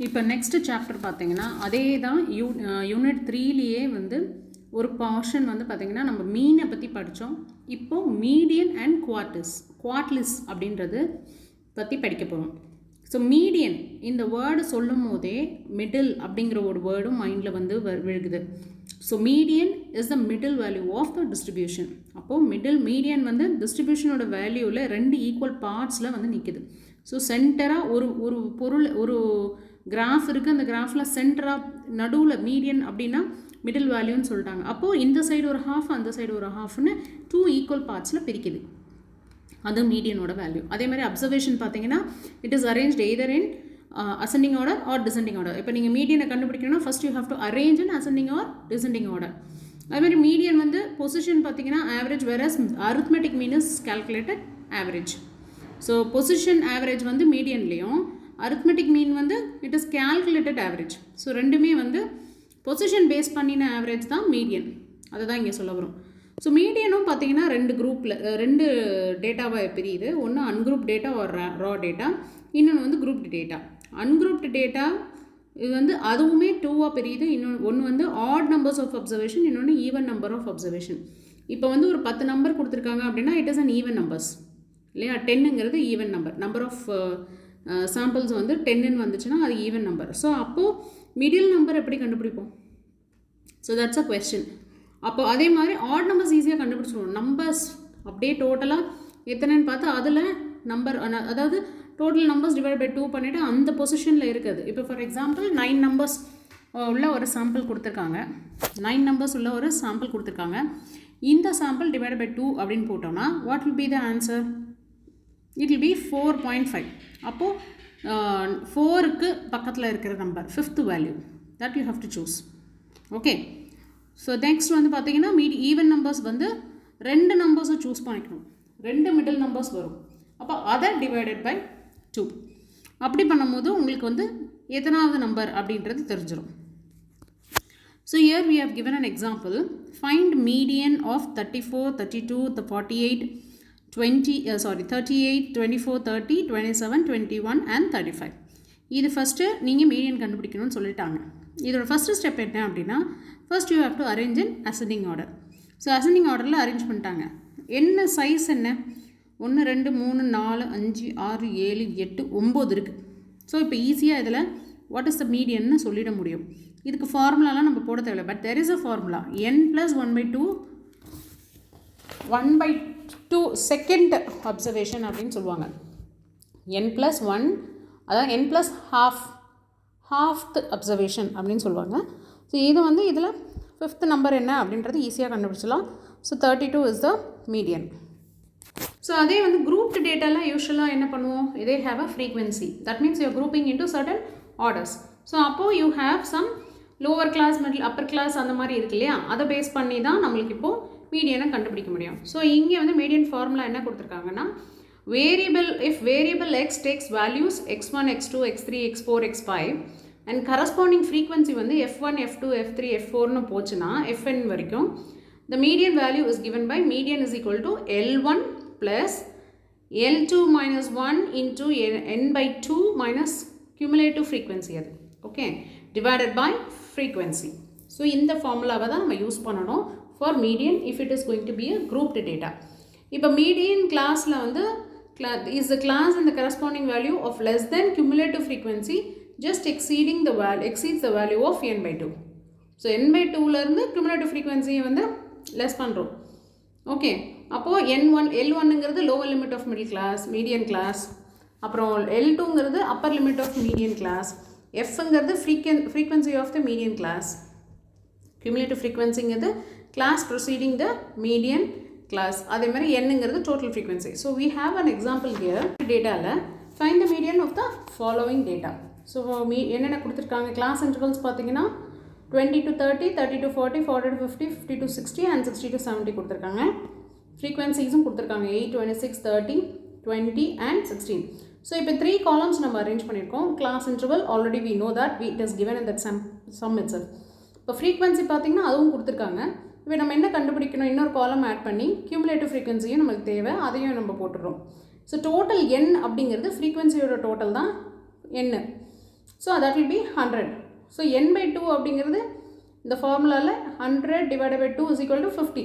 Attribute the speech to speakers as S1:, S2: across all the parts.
S1: இப்போ next chapter பார்த்தீங்கன்னா அதே தான் யூனிட் 3லேயே வந்து ஒரு போர்ஷன் வந்து பார்த்திங்கன்னா நம்ம மீனை பற்றி படித்தோம். இப்போது மீடியன் அண்ட் குவார்ட்லிஸ் அப்படின்றது பற்றி படிக்க போகிறோம். ஸோ மீடியன் இந்த வேர்டு சொல்லும் போதே மிடில் அப்படிங்கிற ஒரு வேர்டும் மைண்டில் வந்து விழுகுது. So median is the middle value of the distribution. அப்போது மீடியன் வந்து டிஸ்ட்ரிபியூஷனோட வேல்யூவில் 2 ஈக்குவல் பார்ட்ஸில் வந்து நிற்குது. ஸோ சென்டராக ஒரு பொருள் ஒரு கிராஃப் இருக்குது. அந்த கிராஃபில் சென்டராக நடுவில் மீடியன் அப்படின்னா மிடில் வேல்யூன்னு சொல்லிட்டாங்க. அப்போது இந்த சைடு ஒரு ஹாஃப் அந்த சைடு ஒரு ஹாஃப்னு 2 ஈக்குவல் பார்ட்ஸில் பிரிக்குது. அது மீடியனோட வேல்யூ. அதே மாதிரி அப்சர்வேஷன் பார்த்தீங்கன்னா it is arranged either in ascending order or descending order. இப்போ நீங்கள் மீடியனை கண்டுபிடிக்கணும்னா first you have to arrange in ascending or descending order. அதுமாதிரி மீடியன் வந்து பொசிஷன் பார்த்தீங்கன்னா average versus arithmetic mean is calculated average. So position average வந்து மீடியன்லேயும் arithmetic mean வந்து it is calculated average. So ரெண்டுமே வந்து பொசிஷன் பேஸ் பண்ணின average தான் மீடியன். அதை தான் இங்கே சொல்ல வரும். ஸோ மீடியனும் பார்த்தீங்கன்னா 2 டேட்டாவாக பிரியுது. ஒன்று அன்குரூப் டேட்டா ஒரு ரா டேட்டா, இன்னொன்று வந்து குரூப்டு டேட்டா. அன்குரூப்டு டேட்டா இது வந்து அதுவுமே 2வாக பிரியுது. ஒன்று வந்து ஆட் நம்பர்ஸ் ஆஃப் அப்சர்வேஷன், இன்னொன்று ஈவன் நம்பர் ஆஃப் அப்சர்வேஷன். இப்போ வந்து ஒரு 10 நம்பர் கொடுத்துருக்காங்க அப்படின்னா it is an even numbers இல்லையா. 10ங்கிறது ஈவன் நம்பர் ஆஃப் சாம்பிள்ஸ் வந்து 10ன்னு வந்துச்சுன்னா அது ஈவன் நம்பர். ஸோ அப்போது மிடில் நம்பர் எப்படி கண்டுபிடிப்போம்? So that's a question. அப்போ அதே மாதிரி ஆட் நம்பர்ஸ் ஈஸியாக கண்டுபிடிச்சிடுவோம். நம்பர்ஸ் அப்படியே டோட்டலாக எத்தனைன்னு பார்த்து அதில் நம்பர் அதாவது டோட்டல் நம்பர்ஸ் டிவைட் பை 2 பண்ணிவிட்டு அந்த பொசிஷனில் இருக்குது. இப்போ ஃபார் எக்ஸாம்பிள் 9 நம்பர்ஸ் உள்ள ஒரு சாம்பிள் கொடுத்துருக்காங்க. 9 நம்பர்ஸ் உள்ள ஒரு சாம்பிள் கொடுத்துருக்காங்க. இந்த சாம்பிள் டிவைட் பை 2 அப்படின்னு போட்டோம்னா what will be the answer? It will be 4.5. அப்போது 4க்கு பக்கத்தில் இருக்கிற number 5th value that you have to choose. Okay. So next வந்து பார்த்தீங்கன்னா ஈவன் நம்பர்ஸ் வந்து 2 நம்பர்ஸை சூஸ் பண்ணிக்கணும். 2 மிடில் நம்பர்ஸ் வரும். அப்போ அதை டிவைடட் பை 2 அப்படி பண்ணும்போது உங்களுக்கு வந்து எத்தனாவது நம்பர் அப்படின்றது தெரிஞ்சிடும். So here we have given an example. Find median of 34, 32, 48, 38, 24, 30, 27, 21 and 35. இது ஃபஸ்ட்டு நீங்கள் மீடியன் கண்டுபிடிக்கணும்னு சொல்லிட்டாங்க. இதோட ஃபஸ்ட்டு ஸ்டெப் என்ன அப்படின்னா first you have to arrange in ascending order. So ascending ஆர்டரில் அரேஞ்ச் பண்ணிட்டாங்க. என்ன சைஸ் என்ன? 1 2 3 4 5 6 7 8 9 இருக்குது. ஸோ இப்போ ஈஸியாக இதில் வாட் இஸ் த மீடியன்னு சொல்லிட முடியும். இதுக்கு ஃபார்முலாலாம் நம்ம போட தேவையில்லை. But there is a formula n + 1/2 second observation அப்படின்னு சொல்லுவாங்க. n + 1 அதாவது n + half அப்சர்வேஷன் அப்படின்னு சொல்லுவாங்க. ஸோ இது வந்து இதில் 5th நம்பர் என்ன அப்படின்றது ஈஸியாக கண்டுபிடிச்சலாம். So 32 is the median. So அதே வந்து குரூப்டு டேட்டாலாம் யூஸ்வலாக என்ன பண்ணுவோம்? இதே have a frequency. That means you are grouping into certain orders. So அப்போது you have some lower class middle upper class அந்த மாதிரி இருக்கு இல்லையா. அதை பேஸ் பண்ணி தான் நம்மளுக்கு இப்போது மீடியனை கண்டுபிடிக்க முடியும். ஸோ இங்கே வந்து மீடியன் ஃபார்முலா என்ன கொடுத்துருக்காங்கன்னா if variable x takes values x1, x2, x3, x4, x5 and corresponding frequency வந்து f1, f2, f3, f4னு போச்சுன்னா fn வரைக்கும் the median value is given by median is equal to L1 plus L2 minus 1 into n by 2 minus cumulative frequency அது okay divided by frequency. So இந்த ஃபார்முலாவை தான் நம்ம use பண்ணணும் for median if it is going to be a grouped data. இப்போ median கிளாஸில் வந்து is the class and the corresponding value of less than cumulative frequency just exceeds the value of n by 2. So n by 2லேருந்து cumulative frequency வந்து less பண்ணுறோம். Okay. அப்போது L1ங்கிறது lower limit of median class. அப்புறம் L2ங்கிறது upper limit of median class. Fங்கிறது frequency of the median class. cumulative frequencyங்கிறது class preceding the median class. அதே மாதிரி nங்கிறது total frequency. So we have an example here. டேட்டாவில் find the median of the following data. So என்னென்ன கொடுத்துருக்காங்க class intervals பார்த்தீங்கன்னா 20 to 30, 30 to 40, 40 to 50, 50 to 60 and 60 to 70 கொடுத்துருக்காங்க. ஃப்ரீக்வன்சிஸும் கொடுத்துருக்காங்க 8, 26, 30, 20 and 16. ஸோ இப்போ 3 காலம்ஸ் நம்ம அரேஞ்ச் பண்ணியிருக்கோம். Class interval already we know that it is given in that sum itself. இப்போ frequency பார்த்தீங்கன்னா அதுவும் கொடுத்துருக்காங்க. இப்போ நம்ம என்ன கண்டுபிடிக்கணும்? இன்னொரு காலம் ஆட் பண்ணி கியூமுலேட்டிவ் ஃப்ரீக்வன்சியும் நமக்கு தேவை, அதையும் நம்ம போட்டுடுறோம். ஸோ டோட்டல் n அப்படிங்கிறது ஃப்ரீக்வன்சியோட டோட்டல் தான் n. So that will be 100. So n by 2 அப்படிங்கிறது இந்த ஃபார்முலாவில் 100 divided by 2 is equal to 50.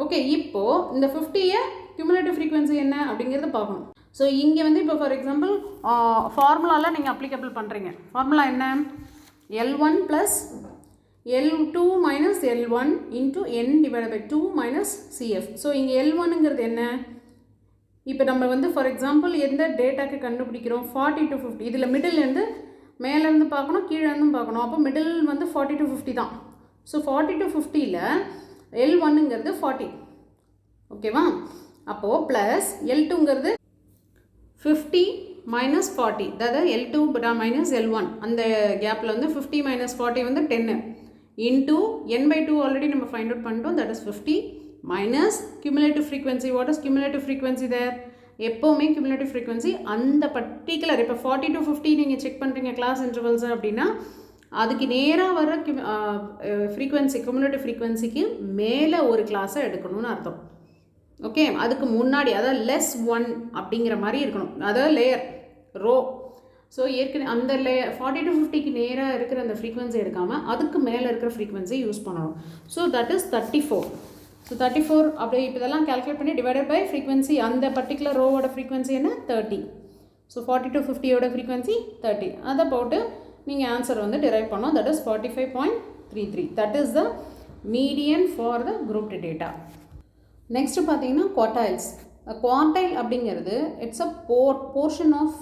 S1: Okay, இப்போது இந்த 50யை cumulative frequency என்ன அப்படிங்கிறத பார்க்கணும். ஸோ இங்கே வந்து இப்போ ஃபார் எக்ஸாம்பிள் ஃபார்முலாவில் நீங்கள் அப்ளிகபிள் பண்ணுறீங்க. ஃபார்முலா என்ன? L1 plus L2 minus L1 into n divided by 2 minus CF. So இங்கே L1ங்கிறது என்ன? இப்போ நம்ம வந்து ஃபார் எக்ஸாம்பிள் எந்த டேட்டாக்கு கண்டுபிடிக்கிறோம்? 40 to 50. இதில் மிடில்லேருந்து மேலேருந்து பார்க்கணும், கீழேருந்தும் பார்க்கணும். அப்போ மிடில் வந்து 40 to 50 தான். So 40 to 50ல் L1ங்கிறது 40. ஓகேவா? அப்போது ப்ளஸ் L2ங்கிறது 50 minus 40, அதாவது L2 minus L1, அந்த கேப்பில் வந்து 50 minus 40 வந்து 10 into n by 2 ஆல்ரெடி நம்ம ஃபைண்ட் அவுட் பண்ணிட்டோம், that is 50 minus cumulative frequency. What is cumulative frequency there? எப்போவுமே cumulative frequency அந்த பர்டிகுலர் இப்போ 40 to 50 நீங்கள் செக் பண்ணுறீங்க கிளாஸ் இன்டர்வல்ஸ் அப்படின்னா அதுக்கு நேராக வர ஃப்ரீக்வன்சி cumulative frequencyக்கு மேலே ஒரு கிளாஸை எடுக்கணும்னு அர்த்தம். ஓகே, அதுக்கு முன்னாடி அதாவது லெஸ் 1 அப்படிங்கிற மாதிரி இருக்கணும், அதாவது லேயர் ரோ. ஸோ ஏற்கனவே அந்த 40 to 50க்கு நேராக இருக்கிற அந்த ஃப்ரீக்வன்சி எடுக்காமல் அதுக்கு மேலே இருக்கிற ஃப்ரீக்வன்சி யூஸ் பண்ணணும். So that is 34. ஸோ 34 அப்படி இப்போ இதெல்லாம் கால்குலேட் பண்ணி டிவைடட் பை ஃப்ரீக்வன்சி, அந்த பர்டிகுலர் ரோவோட ஃப்ரீக்வன்சி என்ன? 30. ஸோ 40 to 50யோட ஃப்ரீக்வன்சி 30. அதை போட்டு நீங்கள் ஆன்சர் வந்து டிரைவ் பண்ணோம், that is 45.33. That is the median for the group data. Next பார்த்தீங்கன்னா குவார்டைல்ஸ். குவார்டைல் அப்படிங்கிறது இட்ஸ் அ போர்ஷன் ஆஃப்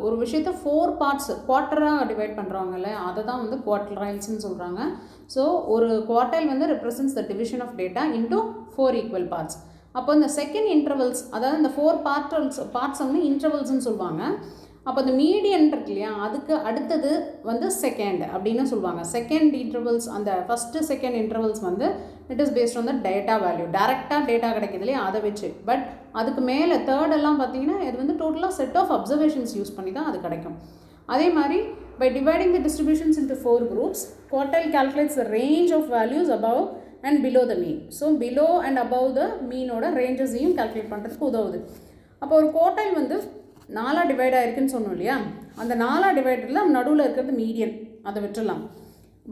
S1: ஒரு விஷயத்தை 4 பார்ட்ஸ் குவார்ட்டராக டிவைட் பண்ணுறாங்கல்ல, அதை தான் வந்து குவார்டைல்ஸ்ன்னு சொல்கிறாங்க. ஸோ ஒரு குவார்டைல் வந்து represents the division of data into 4 equal parts. அப்போ இந்த செகண்ட் இன்டர்வல்ஸ், அதாவது இந்த 4 பார்ட்ஸ் வந்து இன்டர்வல்ஸ்ன்னு சொல்லுவாங்க. அப்போ இந்த மீடியன் இருக்கு இல்லையா, அதுக்கு அடுத்தது வந்து செகண்ட் அப்படின்னு சொல்லுவாங்க. செகண்ட் இன்டர்வல்ஸ், அந்த ஃபஸ்ட்டு செகண்ட் இன்டர்வல்ஸ் வந்து it is based on the data value, டேரெக்டாக டேட்டா கிடைக்கிது இல்லையா, அதை வச்சு. பட் அதுக்கு மேலே தேர்ட் எல்லாம் பார்த்தீங்கன்னா இது வந்து டோட்டலாக செட் ஆஃப் அப்சர்வேஷன்ஸ் யூஸ் பண்ணி தான் அது கிடைக்கும். அதே மாதிரி by dividing the distributions into 4 groups, quartile calculates the range of values above and below the mean. So below and above the மீனோட ரேஞ்சஸையும் கால்குலேட் பண்ணுறதுக்கு உதவுது. அப்போ ஒரு குவார்டைல் வந்து 4 டிவைட் ஆகிருக்குன்னு சொன்னோம் இல்லையா, அந்த 4 டிவைடில் நடுவில் இருக்கிறது மீடியன், அதை விட்டுடலாம்.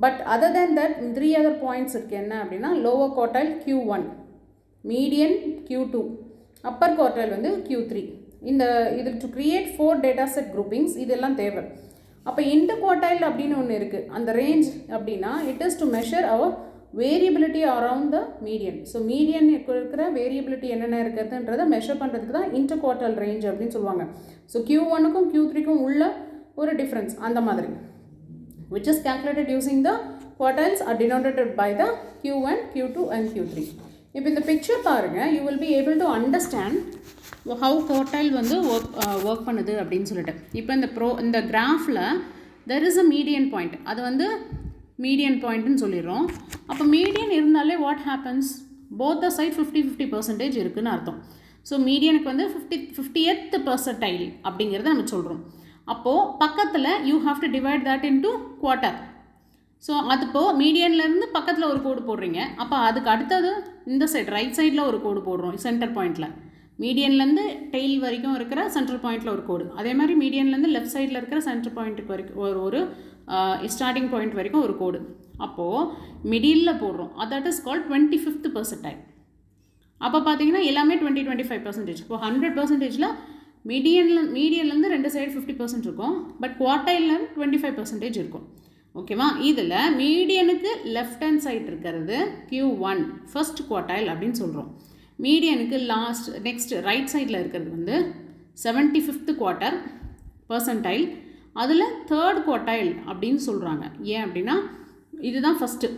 S1: But other than that 3 other points இருக்குது. என்ன அப்படின்னா lower quartile Q1, median Q2, upper quartile வந்து Q3. இது to create 4 data set groupings இதெல்லாம் தேவை. அப்போ இன்டர் குவார்டைல் அப்படின்னு ஒன்று இருக்குது, அந்த ரேஞ்ச் அப்படின்னா it is to measure our variability around the median. So median இருக்கிற வேரியபிலிட்டி என்னென்ன இருக்குதுன்றதை மெஷர் பண்ணுறதுக்கு தான் இன்டர் குவார்டைல் ரேஞ்ச் அப்படின்னு சொல்லுவாங்க. ஸோ Q1க்கும் Q3க்கும் உள்ள ஒரு டிஃப்ரென்ஸ் அந்த மாதிரி, which is calculated using the quartiles are denoted by the Q1, Q2 and Q3. இப்போ இந்த பிக்சர் பாருங்கள், you will be able to understand how quartile வந்து ஒர்க் பண்ணுது அப்படின்னு சொல்லிட்டு. இப்போ இந்த கிராஃபில் there is a median point, அது வந்து மீடியன் பாயிண்ட்னு சொல்லிடுறோம். அப்போ மீடியன் இருந்தாலே what happens, both the side 50-50% இருக்குதுன்னு அர்த்தம். ஸோ மீடியனுக்கு வந்து 50th percentile அப்படிங்கிறத நம்ம சொல்கிறோம். அப்போது பக்கத்தில் you have to divide that into quarter. So அதுப்போ மீடியன்லேருந்து பக்கத்தில் ஒரு கோடு போடுறீங்க, அப்போ அதுக்கு அடுத்தது இந்த சைடு ரைட் சைடில் ஒரு கோடு போடுறோம் சென்டர் பாயிண்டில். மீடியன்லேருந்து டெயில் வரைக்கும் இருக்கிற சென்ட்ரல் பாயிண்டில் ஒரு கோடு, அதே மாதிரி மீடியன்லேருந்து லெஃப்ட் சைடில் இருக்கிற சென்டர் பாயிண்ட்டுக்கு வரைக்கும் ஒரு ஸ்டார்டிங் பாயிண்ட் வரைக்கும் ஒரு கோடு. அப்போது மிடில் போடுறோம், that is called 25th percentile. அப்போ பார்த்தீங்கன்னா எல்லாமே 20-25%. இப்போ 100%ல் மீடியன்லேருந்து 2 சைடு 50% இருக்கும், பட் குவார்டைலில் 25% இருக்கும். ஓகேவா? இதில் மீடியனுக்கு லெஃப்ட் ஹேண்ட் சைட் இருக்கிறது Q1 ஃபர்ஸ்ட் குவார்டைல் அப்படின்னு சொல்கிறோம். மீடியனுக்கு நெக்ஸ்ட் ரைட் சைடில் இருக்கிறது வந்து 75th percentile, அதில் தேர்ட் குவார்டைல் அப்படின்னு சொல்கிறாங்க. ஏன் அப்படின்னா இதுதான் ஃபஸ்ட்டு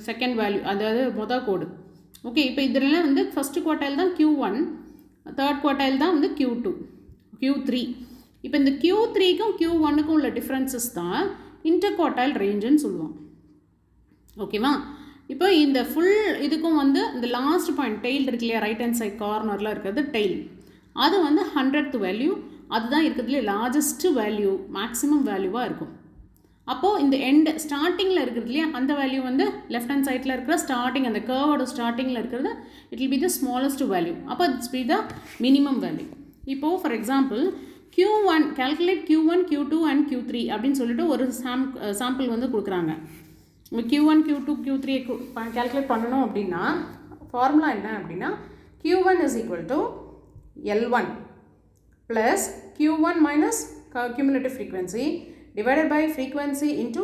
S1: செகண்ட் வேல்யூ, அதாவது மொதல் கோடு. ஓகே, இப்போ இதில் வந்து ஃபஸ்ட்டு குவார்டைல் தான் Q1, தேர்ட் குவார்டைல் தான் வந்து Q2, Q3. இப்போ இந்த Q3க்கும் Q1க்கும் உள்ள டிஃப்ரென்சஸ் தான் இன்டர் குவார்டைல் ரேஞ்சுன்னு சொல்லுவோம். ஓகேவா? இப்போ இந்த ஃபுல் இதுக்கும் வந்து இந்த லாஸ்ட் பாயிண்ட் டெயில் இருக்கு இல்லையா, ரைட் ஹேண்ட் சைட் கார்னரில் இருக்கிறது டெயில், அது வந்து 100th வேல்யூ, அதுதான் இருக்கிறதுலே லார்ஜஸ்ட் வேல்யூ, மேக்ஸிமம் வேல்யூவாக இருக்கும். அப்போது இந்த எண்டு ஸ்டார்டிங்கில் இருக்கிறது இல்லையா, அந்த வேல்யூ வந்து லெஃப்ட் ஹேண்ட் சைட்டில் இருக்கிற ஸ்டார்டிங், அந்த கர்வோட ஸ்டார்டிங்கில் இருக்கிறது it will be the smallest value. அப்போ it's be the minimum value. இப்போது for example Q1 calculate Q1 Q2 and Q3 அப்படின்னு சொல்லிட்டு ஒரு சாம்பிள் வந்து கொடுக்குறாங்க. Q1 Q2 Q3 கால்குலேட் பண்ணணும் அப்படின்னா ஃபார்முலா என்ன அப்படின்னா Q1 is equal to L1 plus Q1 minus cumulative frequency divided by frequency into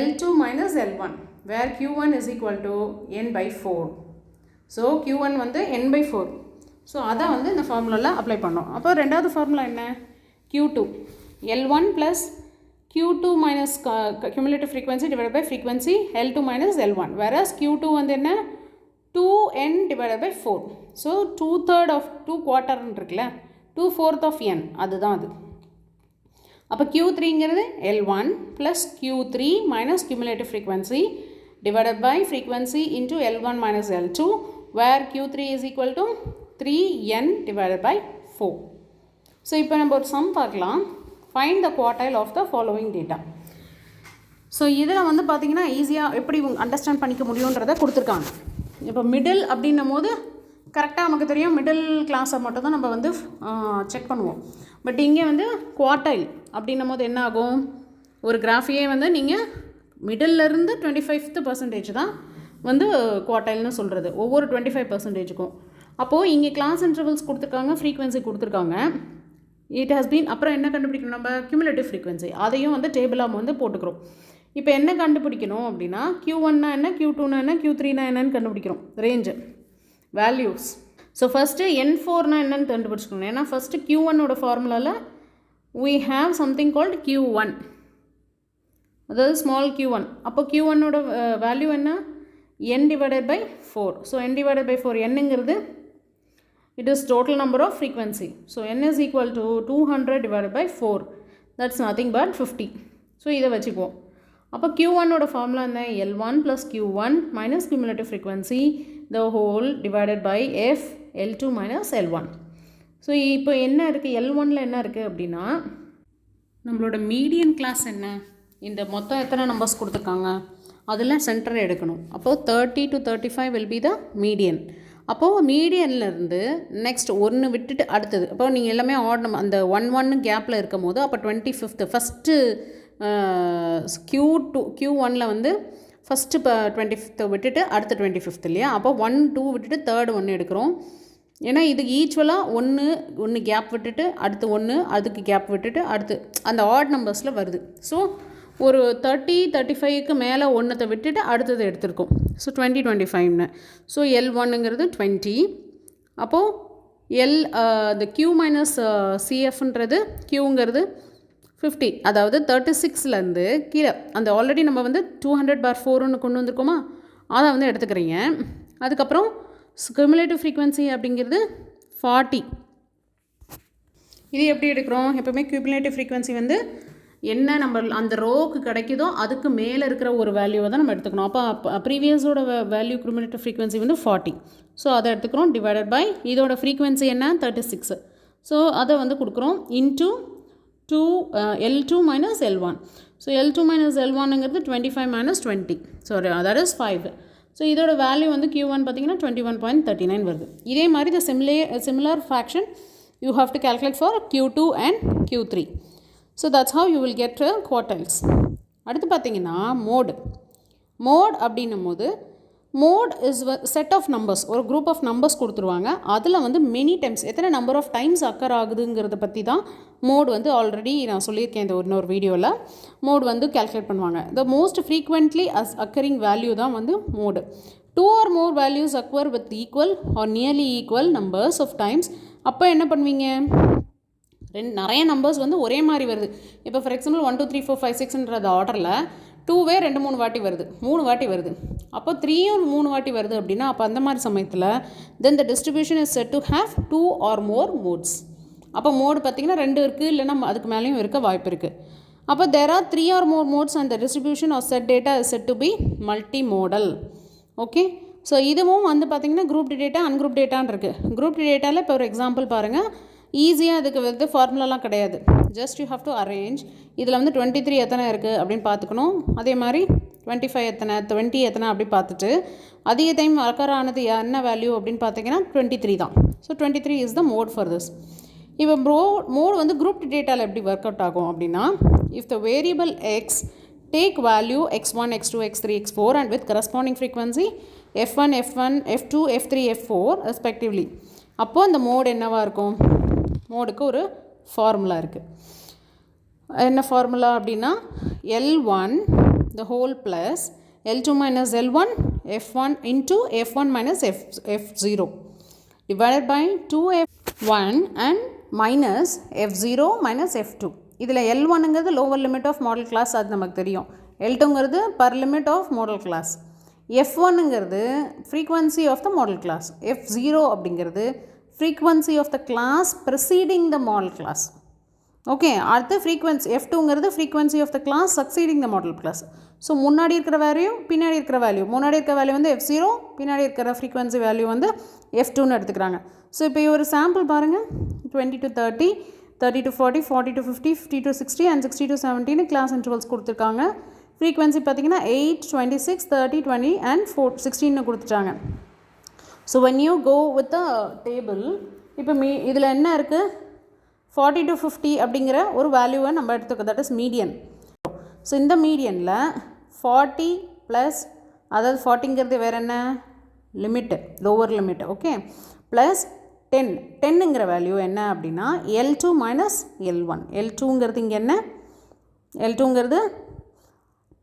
S1: L2 minus L1 where Q1 is equal to n by 4. So Q1 வந்து n by 4. So அதை வந்து இந்த ஃபார்முலாவில் apply பண்ணோம். அப்போ ரெண்டாவது ஃபார்முலா என்ன? Q2 L1 plus Q2 minus cumulative frequency divided by frequency L2 minus L1 whereas Q2 வந்து என்ன? 2n divided by 4. So 2/3 of 2 quarter இருக்குல்ல 2/4 of n அதுதான் அது. அப்போ Q3ங்கிறது L1 plus Q3 minus cumulative frequency divided by frequency into L1 minus L2 where Q3 is equal to 3n divided by 4. So இப்போ நம்ம ஒரு some பார்க்கலாம். Find the quartile of the following data. So இதில் வந்து பார்த்திங்கன்னா ஈஸியாக எப்படி understand பண்ணிக்க முடியுன்றதை கொடுத்துருக்காங்க. இப்போ மிடில் அப்படின்னும் போது கரெக்டாக நமக்கு தெரியும் மிடில் கிளாஸை மட்டும் தான் நம்ம வந்து செக் பண்ணுவோம். பட் இங்கே வந்து குவார்டைல் அப்படின்னும் போது என்ன ஆகும்? ஒரு கிராஃபியே வந்து நீங்கள் மிடில்லேருந்து 25% தான் வந்து குவார்டைல்னு சொல்கிறது ஒவ்வொரு 25%க்கும். அப்போது இங்கே கிளாஸ் இன்டர்வல்ஸ் கொடுத்துருக்காங்க, ஃப்ரீக்வன்சி கொடுத்துருக்காங்க. இட் ஹாஸ் பீன் அப்புறம் என்ன கண்டுபிடிக்கணும்? நம்ம கியூமுலேட்டிவ் ஃப்ரீக்வன்சி அதையும் வந்து டேபிளாக வந்து போட்டுக்கிறோம். இப்போ என்ன கண்டுபிடிக்கணும் அப்படின்னா Q1னா என்ன, Q2னா என்ன, Q3னா என்னன்னு கண்டுபிடிக்கிறோம். Range values. ஸோ ஃபஸ்ட்டு N4னா என்னன்னு கண்டுபிடிச்சிக்கணும். ஏன்னா ஃபஸ்ட்டு Q1ஓட ஃபார்முலாவில் we have something called Q1, அதாவது ஸ்மால் Q1. அப்போ Q1ஓட வேல்யூ என்ன? n divided by 4. So n divided by 4 என்னங்கிறது it is total number of frequency. So n is equal to 200 divided by 4. That's nothing but 50. So இதை வச்சுக்குவோம். அப்போ Q1ஓட formula என்ன? L1 plus Q1 minus cumulative frequency the whole divided by F L2 minus L1. So இப்போ என்ன இருக்குது? L1ல் என்ன இருக்குது அப்படின்னா நம்மளோட மீடியன் கிளாஸ் என்ன? இந்த மொத்தம் எத்தனை நம்பர்ஸ் கொடுத்துருக்காங்க அதில் சென்டரை எடுக்கணும். அப்போது 30 to 35 will be the median. அப்போது மீடியன்லேருந்து நெக்ஸ்ட் ஒன்று விட்டுட்டு அடுத்தது. அப்போ நீங்கள் எல்லாமே ஆட் நம்பர் அந்த 1 கேப்பில் இருக்கும் போது அப்போ 25th ஃபஸ்ட்டு Q1ல் வந்து ஃபஸ்ட்டு இப்போ 25th விட்டுட்டு அடுத்த 25th இல்லையா? அப்போ 1 2 விட்டுட்டு தேர்டு 1 எடுக்கிறோம். ஏன்னா இது ஈச்சுவலாக ஒன்று கேப் விட்டுட்டு அடுத்து 1 அதுக்கு கேப் விட்டுட்டு அடுத்து அந்த ஆட் நம்பர்ஸில் வருது. ஸோ ஒரு 30 35க்கு மேலே ஒன்றத்தை விட்டுட்டு அடுத்தது எடுத்திருக்கோம். ஸோ 20 25ன்னு. ஸோ L1ங்கிறது 20. அப்போது இந்த Q மைனஸ் CFன்றது Qங்கிறது 50. அதாவது 36லேருந்து கீழே அந்த ஆல்ரெடி நம்ம வந்து 200/4 கொண்டு வந்திருக்கோமா அதை வந்து எடுத்துக்கிறீங்க. அதுக்கப்புறம் கியூமுலேட்டிவ் ஃப்ரீக்வன்சி அப்படிங்கிறது 40. இது எப்படி எடுக்கிறோம்? எப்போவுமே கியூமுலேட்டிவ் ஃப்ரீக்வன்சி வந்து என்ன நம்ம அந்த ரோக்கு கிடைக்குதோ அதுக்கு மேலே இருக்கிற ஒரு வேல்யூவை தான் நம்ம எடுத்துக்கணும். அப்போ ப்ரீவியஸோட வேல்யூ கியூமுலேட்டிவ் ஃப்ரீக்வன்சி வந்து 40. ஸோ அதை எடுத்துக்கிறோம் டிவைடட் பை இதோட ஃப்ரீக்வன்சி என்ன 36. ஸோ அதை வந்து கொடுக்குறோம் into L2 minus L1. So L2 minus L1ங்கிறது 25 minus 20. Sorry that is 5. So இதோட வேல்யூ வந்து Q1 பார்த்திங்கன்னா 21.39 வருது. இதே மாதிரி the similar fraction you have to calculate for Q2 and Q3. So that's how you will get quartiles. அடுத்து பார்த்திங்கன்னா mode அப்படின்னும் போது mode is set of numbers, ஒரு குரூப் ஆஃப் நம்பர்ஸ் கொடுத்துருவாங்க. அதில் வந்து மெனி டைம்ஸ் எத்தனை நம்பர் ஆஃப் டைம்ஸ் அக்கர் ஆகுதுங்கிறத பற்றி தான் மோட் வந்து ஆல்ரெடி நான் சொல்லியிருக்கேன் இந்த இன்னொரு வீடியோவில். மோட் வந்து கேல்குலேட் பண்ணுவாங்க. The most frequently occurring value தான் வந்து mode. 2 or more values occur with equal or nearly equal numbers of times. அப்போ என்ன பண்ணுவீங்க? நிறைய நம்பர்ஸ் வந்து ஒரே மாதிரி வருது. இப்போ ஃபார் எக்ஸாம்பிள் 1 2 3 4 5 6ன்றது ஆர்டரில் 2வே 2 3 வாட்டி வருது, 3 வாட்டி வருது. அப்போ 3யும் 3 வாட்டி வருது அப்படின்னா அப்போ அந்த மாதிரி சமயத்தில் then the distribution is set to have 2 or more modes. அப்போ மோடு பார்த்திங்கன்னா 2 இருக்குது, இல்லைன்னா அதுக்கு மேலேயும் இருக்க வாய்ப்பு இருக்குது. அப்போ there are 3 or more modes and the distribution of set data is said to be multimodal. Okay, so இதுவும் வந்து பார்த்திங்கன்னா குரூப் டேட்டா அன்குரூப் டேட்டான்னு இருக்குது. குரூப் டேட்டாவில் இப்போ ஒரு எக்ஸாம்பிள் பாருங்கள். ஈஸியாக அதுக்கு வந்து ஃபார்முலாலாம் கிடையாது. Just you have to arrange. இதில் வந்து 23 எத்தனை இருக்குது அப்படின்னு பார்த்துக்கணும். அதே மாதிரி 25 எத்தனை, 20 எத்தனை அப்படி பார்த்துட்டு அதிக டைம் அக்கர் ஆனது என்ன வேல்யூ அப்படின்னு பார்த்தீங்கன்னா 23 தான். So 23 is the mode for this. இப்போ மோட் வந்து குரூப் டேட்டாவில் எப்படி ஒர்க் அவுட் ஆகும் அப்படின்னா, if the variable X take value x1, x2, x3, x4 and with corresponding frequency f1, f1, f2, f3, f4 respectively. அப்போ இந்த மோட் என்னவா இருக்கும்? மோடுக்கு ஒரு ஃபார்முலா இருக்குது. என்ன ஃபார்முலா அப்படின்னா L1 the whole plus L2 minus L1 f1 into f1 minus f0 divided by 2f1 and minus f0 minus f2. இதில் L1ங்கிறது lower limit of modal class, அது நமக்கு தெரியும். L2ங்கிறது upper limit of modal class. F1ங்கிறது frequency of the modal class. F0 அப்படிங்கிறது frequency of the class preceding the modal class. Okay, அடுத்து frequency F2ங்கிறது frequency of the class succeeding the modal class. So முன்னாடி இருக்கிற வேல்யூ பின்னாடி இருக்கிற value, முன்னாடி இருக்கிற வேல்யூ வந்து F0, பின்னாடி இருக்கிற ஃப்ரீக்வன்சி வேல்யூ வந்து F2ன்னு எடுத்துக்கிறாங்க. ஸோ இப்போ ஒரு சாம்பிள் பாருங்கள், 20 to 30, 30 to 40, 40 to 50, 50 to 60 and 60 to 70 class intervals கொடுத்துருக்காங்க. ஃப்ரீக்வன்சி பார்த்திங்கன்னா 8, 26, 30, 20 and 16 கொடுத்துட்டாங்க. So when you go with the table, இப்போ இதில் என்ன இருக்குது, 40 to 50 அப்படிங்கிற ஒரு வேல்யூவை நம்ம எடுத்துக்கோ, தட் இஸ் மீடியன். ஸோ இந்த மீடியனில் 40 ப்ளஸ், அதாவது 40ங்கிறது வேறு என்ன, limit, lower limit, okay, plus 10ங்கிற வேல்யூ என்ன அப்படின்னா L2 மைனஸ் L1. L2ங்கிறது இங்கே என்ன, L2ங்கிறது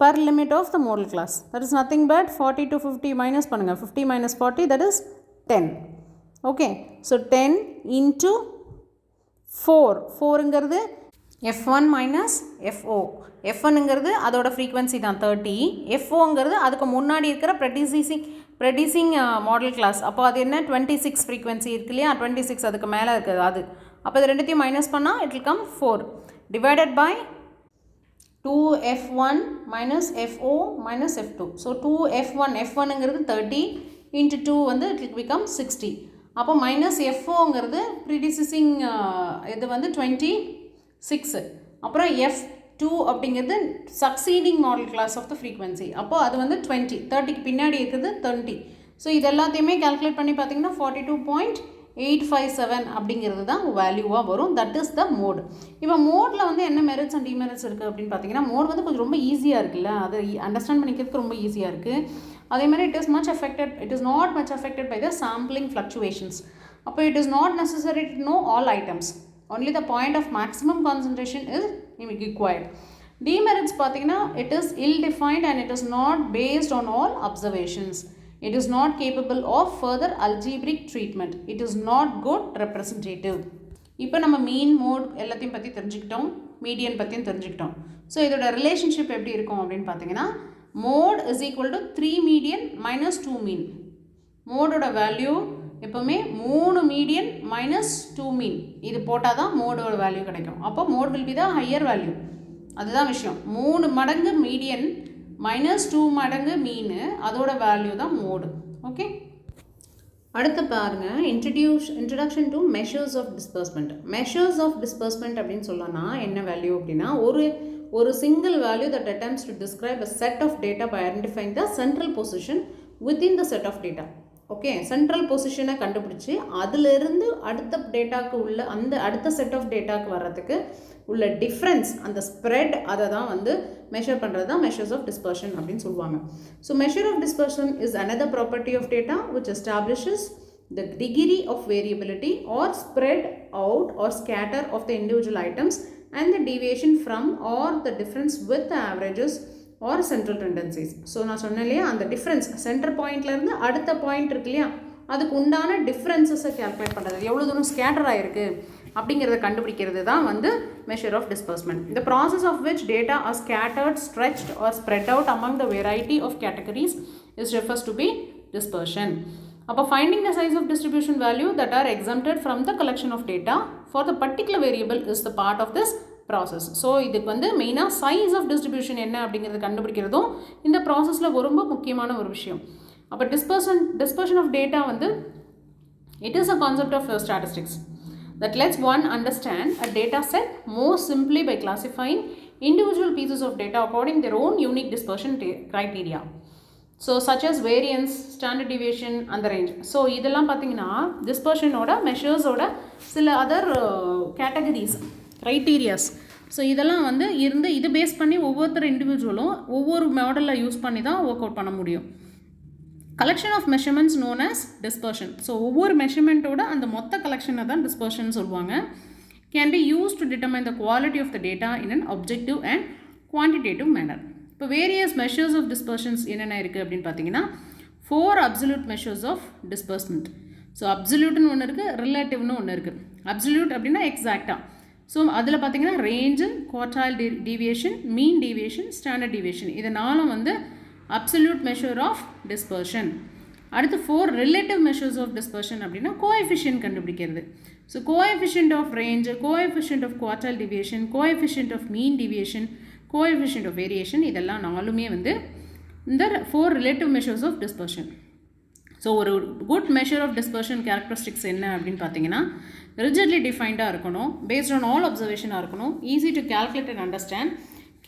S1: per limit of the model class, that is nothing but 40 to 50 minus பண்ணுங்க, 50 minus 40 that is 10. okay, so 10 into 4ங்கிறது F1 minus FO. F1ங்கிறது அதோட ஃப்ரீக்வன்சி தான் 30, FOங்கிறது அதுக்கு முன்னாடி இருக்கிற ப்ரெடியூசிங் மாடல் கிளாஸ். அப்போ அது என்ன 26 ஃப்ரீக்வன்சி இருக்கு இல்லையா, 26 அதுக்கு மேலே இருக்குது அது. அப்போ இது ரெண்டுத்தையும் மைனஸ் பண்ணால் it will come 4 divided by 2F1 minus FO minus F2. So 2F1, F1ங்கிறது 30 into 2 வந்து இட் வில் பிகம் 60. அப்போ மைனஸ் FOங்கிறது ப்ரீடியூசிங் இது வந்து 26. அப்புறம் F2 அப்படிங்கிறது succeeding modal class of the frequency. அப்போது அது வந்து 20, 30க்கு பின்னாடி இருக்குது 20. ஸோ இது எல்லாத்தையுமே கால்குலேட் பண்ணி பார்த்தீங்கன்னா 42.857 அப்படிங்கிறது தான் வேல்யூவாக வரும். That is the mode. இப்போ மோடில் வந்து என்ன மெரிட்ஸ் அண்ட் டிமெரிட்ஸ் இருக்குது அப்படின்னு பார்த்தீங்கன்னா, மோட் வந்து கொஞ்சம் ரொம்ப ஈஸியாக இருக்குல்ல, அது அண்டர்ஸ்டாண்ட் பண்ணிக்கிறதுக்கு ரொம்ப ஈஸியாக இருக்குது. அதே மாதிரி it is not much affected by the sampling fluctuations. அப்போ it is not necessary to know all items, only the point of maximum concentration is required. Demerits பார்த்தீங்கன்னா it is ill defined and it is not based on all observations. It is not capable of further algebraic treatment. It is not good representative. இப்போ நம்ம மீன், mode எல்லாத்தையும் பற்றி தெரிஞ்சுக்கிட்டோம், median பற்றியும் தெரிஞ்சுக்கிட்டோம். So இதோட relationship எப்படி இருக்கும் அப்படின்னு பார்த்தீங்கன்னா, mode is equal to 3 median minus 2 mean. மோடோட வேல்யூ எப்போவுமே 3 மீடியன் மைனஸ் 2 மீன், இது போட்டால் தான் மோடோட வேல்யூ கிடைக்கும். அப்போ mode will be the higher value, அதுதான் விஷயம். 3 மடங்கு மீடியன் மைனஸ் 2 மடங்கு மீன், அதோட வேல்யூ தான் மோடு. ஓகே, அடுத்து பாருங்கள், introduction to measures of dispersement. Measures of dispersement அப்படின்னு சொல்லனா என்ன வேல்யூ அப்படின்னா, ஒரு single value that attempts to describe a set of data by identifying the central position within the set of data. Okay, central பொசிஷனை கண்டுபிடிச்சி அதிலிருந்து அடுத்த டேட்டாவுக்கு உள்ள அடுத்த செட் ஆஃப் டேட்டாவுக்கு வர்றதுக்கு உள்ள டிஃப்ரென்ஸ், அந்த ஸ்ப்ரெட், அதை தான் வந்து மெஷர் பண்ணுறது தான் மெஷர்ஸ் ஆஃப் டிஸ்பர்ஷன் அப்படின்னு சொல்லுவாங்க. So measure of dispersion is another property of data which establishes the degree of variability or spread out or scatter of the individual items and the deviation from or the difference with the averages or central tendencies. So நான் சொன்னேன் இல்லையா, அந்த difference centre பாயிண்ட்லேருந்து அடுத்த point இருக்கு இல்லையா, அதுக்கு உண்டான டிஃப்ரென்சஸை கால்குலேட் பண்ணுறது, எவ்வளோ தூரம் ஸ்கேட்டர் ஆகிருக்கு அப்படிங்கிறத கண்டுபிடிக்கிறது தான் வந்து measure of dispersement. The process of which data are scattered, stretched or spread out among the variety of categories is refers to be dispersion. அப்போ finding the size of distribution value that are exempted from the collection of data for the particular variable is the part of this process. So இதுக்கு வந்து மெயினாக size of distribution என்ன அப்படிங்கிறது கண்டுபிடிக்கிறதும் இந்த ப்ராசஸில் ரொம்ப முக்கியமான ஒரு விஷயம். அப்போ dispersion of data வந்து it is a concept of statistics that lets one understand a data set more simply by classifying individual pieces of data according their own unique dispersion criteria. So such as variance, standard deviation அந்த range. So இதெல்லாம் பார்த்தீங்கன்னா டிஸ்பர்ஷனோட மெஷர்ஸோட சில other categories criterias. So இதெல்லாம் வந்து இது base பண்ணி ஒவ்வொருத்தர் இண்டிவிஜுவலும் ஒவ்வொரு மாடலில் யூஸ் பண்ணி தான் ஒர்க் அவுட் பண்ண முடியும். Collection of measurements known as dispersion. So ஒவ்வொரு மெஷர்மெண்ட்டோட அந்த மொத்த கலெக்ஷனை தான் டிஸ்பர்ஷன் சொல்லுவாங்க. Can be use to determine the quality of the data in an objective and quantitative manner. இப்போ வேரியஸ் மெஷர்ஸ் ஆஃப் டிஸ்பர்ஷன்ஸ் என்னென்ன இருக்குது அப்படின்னு பார்த்தீங்கன்னா 4 absolute measures of dispersement. So அப்சல்யூட்னு ஒன்று இருக்குது, ரிலேட்டிவ்னு ஒன்று இருக்குது. அப்சல்யூட் அப்படின்னா எக்ஸாக்டாக. ஸோ அதில் பார்த்தீங்கன்னா range, quartile deviation, mean deviation, standard deviation, இது நாலும் வந்து அப்சல்யூட் மெஷர் ஆஃப் டிஸ்பர்ஷன். அடுத்து 4 ரிலேட்டிவ் மெஷர்ஸ் ஆஃப் டிஸ்பர்ஷன் அப்படின்னா கோஎஃபிஷியன்ட் கண்டுபிடிக்கிறது. So coefficient of range, coefficient of quartile deviation, coefficient of mean deviation, coefficient of variation, இதெல்லாம் நாலுமே வந்து இந்த 4 relative measures of dispersion. So ஒரு good measure of dispersion characteristics என்ன அப்படின்னு பார்த்தீங்கன்னா ரிஜிட்லி டிஃபைன்டாக இருக்கணும், பேஸ்ட் ஆன் ஆல் அப்சர்வேஷனாக இருக்கணும், easy to calculate and understand,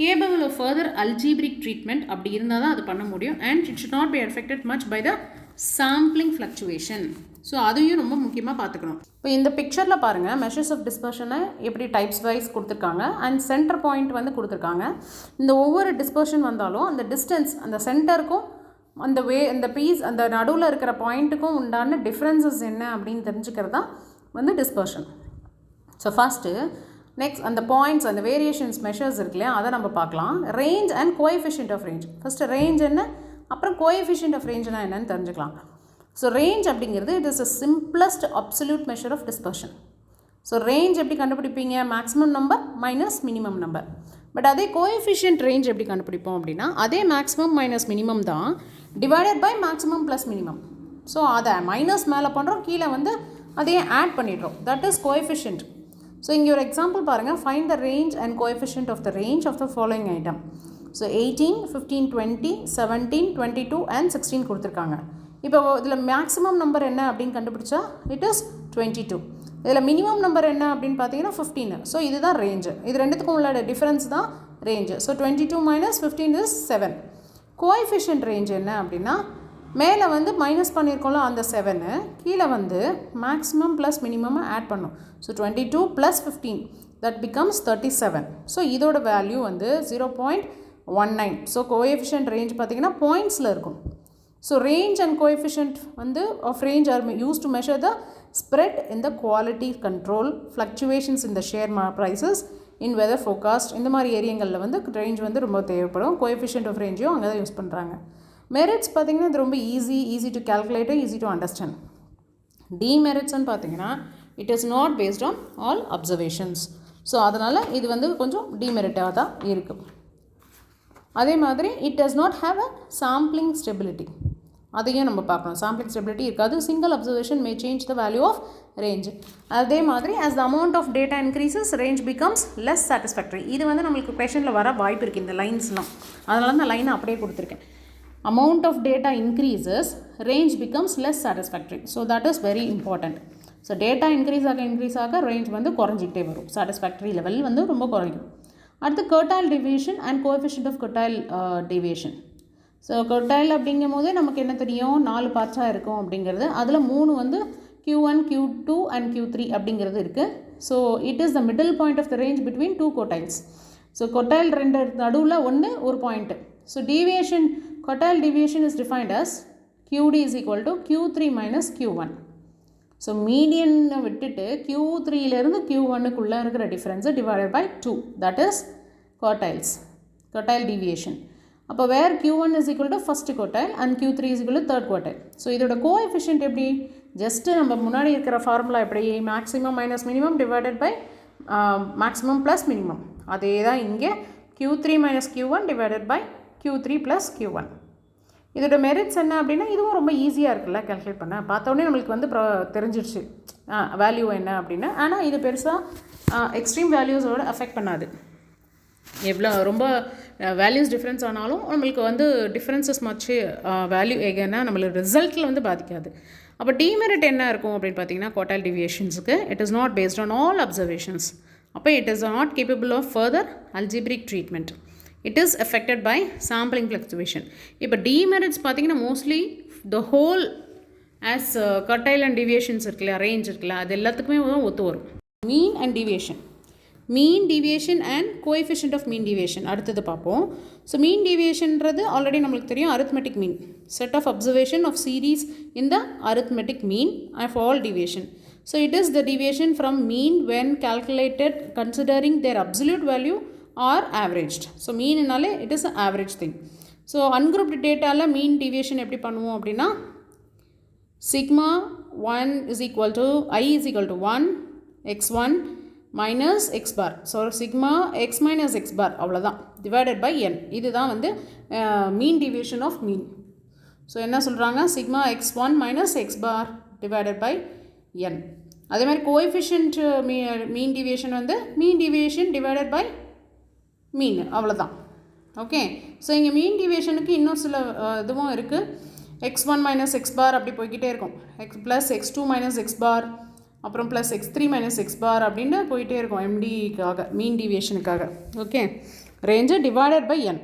S1: capable of further algebraic treatment, அப்படி இருந்தால் தான் அது பண்ண முடியும். And it should not be affected much by the sampling fluctuation. So அதையும் ரொம்ப முக்கியமாக பார்த்துக்கணும். இப்போ இந்த பிக்சரில் பாருங்கள் மெஷர்ஸ் ஆஃப் டிஸ்பர்ஷனை எப்படி டைப்ஸ் வைஸ் கொடுத்துருக்காங்க அண்ட் சென்டர் பாயிண்ட் வந்து கொடுத்துருக்காங்க. இந்த ஒவ்வொரு டிஸ்பர்ஷன் வந்தாலும் அந்த டிஸ்டன்ஸ் அந்த சென்டருக்கும் அந்த பீஸ் அந்த நடுவில் இருக்கிற பாயிண்ட்டுக்கும் உண்டான டிஃப்ரென்சஸ் என்ன அப்படின்னு தெரிஞ்சுக்கிறது தான் வந்து டிஸ்பர்ஷன். ஸோ ஃபஸ்ட்டு நெக்ஸ்ட் அந்த பாயிண்ட்ஸ் அந்த வேரியேஷன்ஸ் மெஷர்ஸ் இருக்கு இல்லையா, அதை நம்ம பார்க்கலாம். Range and coefficient of range. First range என்ன, அப்புறம் கோஎஃபிஷியன்ட் ஆஃப் ரேஞ்ச்னா என்னன்னு தெரிஞ்சுக்கலாம். ஸோ ரேஞ்ச் அப்படிங்கிறது it is a simplest absolute measure of dispersion. So range எப்படி கண்டுபிடிப்பீங்க, maximum number minus minimum number. But அதே கோஎஃபிஷியன்ட் ரேஞ்ச் எப்படி கண்டுபிடிப்போம் அப்படின்னா அதே மேக்ஸிமம் மைனஸ் மினிமம் தான் divided by maximum plus minimum. So அதை மைனஸ் மேலே பண்ணுறோம், கீழே வந்து அதையே ஆட் பண்ணிடுறோம். That is coefficient. ஸோ இங்கே ஒரு எக்ஸாம்பிள் பாருங்கள். Find the range and coefficient of the range of the following item. So 18, 15, 20, 17, 22 and 16 கொடுத்துருக்காங்க. இப்போ இதில் மேக்ஸிமம் நம்பர் என்ன அப்படின்னு கண்டுபிடிச்சா இட் இஸ் 22. இதில் மினிமம் நம்பர் என்ன அப்படின்னு பார்த்தீங்கன்னா 15. ஸோ இதுதான் ரேஞ்சு. இது ரெண்டுத்துக்கும் உள்ள டிஃப்ரென்ஸ் தான் range. So 22 minus 15 is 7. Coefficient range என்ன அப்படின்னா மேலே வந்து மைனஸ் பண்ணியிருக்கோம்ல அந்த 7, கீழே வந்து மேக்ஸிமம் ப்ளஸ் மினிமம் ஆட் பண்ணும். So 22 + 15 that becomes 37. ஸோ இதோட வேல்யூ வந்து 0.19. ஸோ கோஎஃபிஷியன்ட் ரேஞ்ச் பார்த்தீங்கன்னா பாயிண்ட்ஸில் இருக்கும். ஸோ ரேஞ்ச் அண்ட் கோஎஃபிஷியன்ட் வந்து of range are use to measure the spread in the quality control, fluctuations in the share prices, in weather forecast, இந்த மாதிரி ஏரியாங்களில் வந்து ரேஞ்ச் வந்து ரொம்ப தேவைப்படும். கோஎஃபிஷியன்ட் ஆஃப் ரேஞ்சையும் அங்கே தான் யூஸ் பண்ணுறாங்க. மெரிட்ஸ் பார்த்திங்கன்னா இது ரொம்ப easy to calculate, easy to understand. டிமெரிட்ஸ்ன்னு பார்த்தீங்கன்னா it is not based on all observations. So அதனால் இது வந்து கொஞ்சம் டிமெரிட்டாக தான் இருக்குது. அதே மாதிரி it does not have a sampling stability, அதையும் நம்ம பார்க்கணும். சாம்பிளிங் ஸ்டெபிலிட்டி இருக்காது. Single observation may change the value of range. அதே மாதிரி as the amount of data increases range becomes less satisfactory. இது வந்து நம்மளுக்கு கொஷனில் வர வாய்ப்பு இருக்குது இந்த லைன்ஸ்லாம், அதனால தான் லைனை அப்படியே கொடுத்துருக்கேன். amount of data increases range becomes less satisfactory. So that is very important. So data increase ஆக ரேஞ்ச் வந்து குறைஞ்சிக்கிட்டே வரும். சாட்டிஸ்ஃபேக்டரி லெவல் வந்து ரொம்ப குறையும். அடுத்து quartile deviation and coefficient of quartile deviation. So quartile அப்படிங்கும் போதே நமக்கு என்ன தெரியும், 4 பார்ட்ஸாக இருக்கும் அப்படிங்கிறது. அதில் 3 வந்து Q1, Q2 and Q3 அப்படிங்கிறது இருக்குது. So it is the middle point of the range between 2 quartiles. So quartile 2 நடுவில் ஒரு பாயிண்ட்டு. So deviation quartile deviation is defined as QD is equal to Q3 minus Q1. So மீடியனை விட்டுட்டு Q3லேருந்து Q1க்குள்ளே இருக்கிற டிஃப்ரென்ஸை divided by 2, that is quartiles, quartile deviation. அப்போ where Q1 is equal to first quartile and Q3 is equal to third quartile. So இதோட coefficient எப்படி, just நம்ம முன்னாடி இருக்கிற ஃபார்முலா எப்படி, maximum minus minimum divided by maximum plus minimum, அதே தான் இங்கே Q3 minus Q1 divided by Q3 plus Q1. இதோட மெரிட்ஸ் என்ன அப்படின்னா இதுவும் ரொம்ப ஈஸியாக இருக்குல்ல கேல்குலேட் பண்ண. பார்த்தோன்னே நம்மளுக்கு வந்து தெரிஞ்சிடுச்சு வேல்யூ என்ன அப்படின்னு. ஆனால் இது பெருசாக எக்ஸ்ட்ரீம் வேல்யூஸோடு அஃபெக்ட் பண்ணாது. எவ்வளோ ரொம்ப வேல்யூஸ் டிஃப்ரென்ஸ் ஆனாலும் நம்மளுக்கு வந்து டிஃப்ரென்சஸ் மச்சு வேல்யூ எங்கன்னா நம்மளுக்கு ரிசல்ட்டில் வந்து பாதிக்காது. அப்போ டிமெரிட் என்ன இருக்கும் அப்படின்னு பார்த்தீங்கன்னா குவார்டைல் டிவியேஷன்ஸுக்கு it is not based on all observations. அப்போ it is not capable of further algebraic treatment. It is affected by sampling fluctuation. இப்போ டிமெரிட்ஸ் பார்த்தீங்கன்னா mostly the whole as quartile and deviations இருக்குல்ல, range இருக்குல்ல, அது எல்லாத்துக்குமே ஒத்து வரும். Mean and deviation, mean deviation and coefficient of mean deviation அடுத்தது பார்ப்போம். ஸோ மீன் டிவியேஷன்றது ஆல்ரெடி நம்மளுக்கு தெரியும், arithmetic mean, set of observation of series in the arithmetic mean of all deviation. So it is the deviation from mean when calculated considering their absolute value or averaged. So mean naale it is an average thing. So ungrouped data la mean deviation எப்படி பண்ணுவோம் அப்படின்னா sigma 1 is equal to I is equal to 1 x1 minus x bar. So sigma x minus x bar அவ்வளோதான் divided by n. இதுதான் வந்து mean deviation of mean. So என்ன சொல்கிறாங்க, sigma x1 minus x bar divided by n. அதே மாதிரி coefficient மீன் deviation வந்து மீன் deviation divided by மீன், அவ்வளோதான். Okay, so இங்கே மீன் டிவியேஷனுக்கு இன்னும் சில இதுவும் இருக்குது. x1 மைனஸ் எக்ஸ் பார் அப்படி போய்கிட்டே இருக்கும், ப்ளஸ் x2 மைனஸ் எக்ஸ் பார், அப்புறம் ப்ளஸ் x3 மைனஸ் எக்ஸ் பார் அப்படின்னு போயிட்டே இருக்கும் எம்டிக்காக, மீன் டிவியேஷனுக்காக. Okay, range divided by n.